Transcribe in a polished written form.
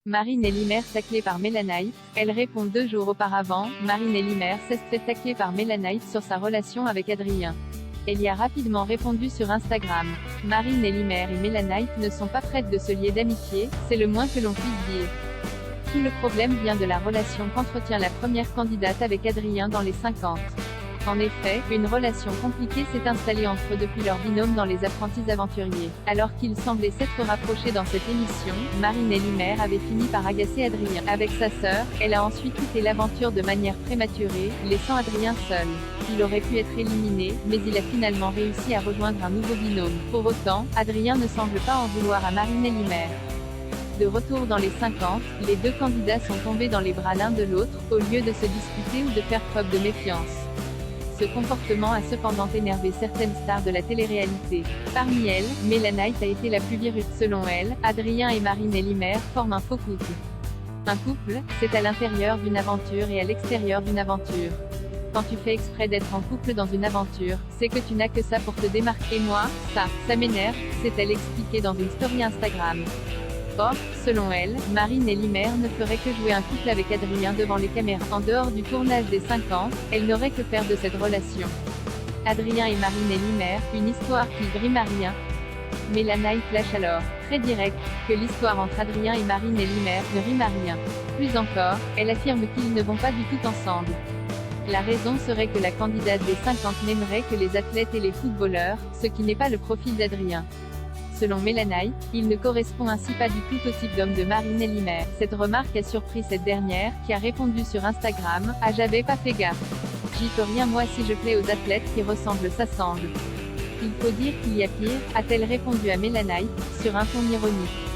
Marine Elimer taclée par Mélanaït. Elle répond 2 jours auparavant, Marine Elimer s'est fait tacler par Mélanaït sur sa relation avec Adrien. Elle y a rapidement répondu sur Instagram. Marine Elimer et Mélanaït ne sont pas prêtes de se lier d'amitié, c'est le moins que l'on puisse dire. Tout le problème vient de la relation qu'entretient la première candidate avec Adrien dans les 50. En effet, une relation compliquée s'est installée entre eux depuis leur binôme dans Les Apprentis Aventuriers. Alors qu'ils semblaient s'être rapprochés dans cette émission, Marine Elimer avait fini par agacer Adrien. Avec sa sœur, elle a ensuite quitté l'aventure de manière prématurée, laissant Adrien seul. Il aurait pu être éliminé, mais il a finalement réussi à rejoindre un nouveau binôme. Pour autant, Adrien ne semble pas en vouloir à Marine Elimer. De retour dans les 50, les deux candidats sont tombés dans les bras l'un de l'autre, au lieu de se disputer ou de faire preuve de méfiance. Ce comportement a cependant énervé certaines stars de la télé-réalité. Parmi elles, Mélanaït a été la plus virulente. Selon elle, Adrien et Marine Elimer forment un faux couple. Un couple, c'est à l'intérieur d'une aventure et à l'extérieur d'une aventure. Quand tu fais exprès d'être en couple dans une aventure, c'est que tu n'as que ça pour te démarquer. Et moi, ça m'énerve, s'est-elle expliquée dans une story Instagram. Or, selon elle, Marine Elimer ne ferait que jouer un couple avec Adrien devant les caméras. En dehors du tournage des 50, elle n'aurait que faire de cette relation. Adrien et Marine Elimer, une histoire qui rime à rien. Mélanaït lâche alors, très direct, que l'histoire entre Adrien et Marine Elimer ne rime à rien. Plus encore, elle affirme qu'ils ne vont pas du tout ensemble. La raison serait que la candidate des 50 n'aimerait que les athlètes et les footballeurs, ce qui n'est pas le profil d'Adrien. Selon Mélanaït, il ne correspond ainsi pas du tout au type d'homme de Marine Elimer. Cette remarque a surpris cette dernière, qui a répondu sur Instagram, « Ah, j'avais pas fait gaffe. J'y peux rien moi si je plais aux athlètes qui ressemblent s'assemblent. Il faut dire qu'il y a pire », a-t-elle répondu à Mélanaït, sur un ton ironique.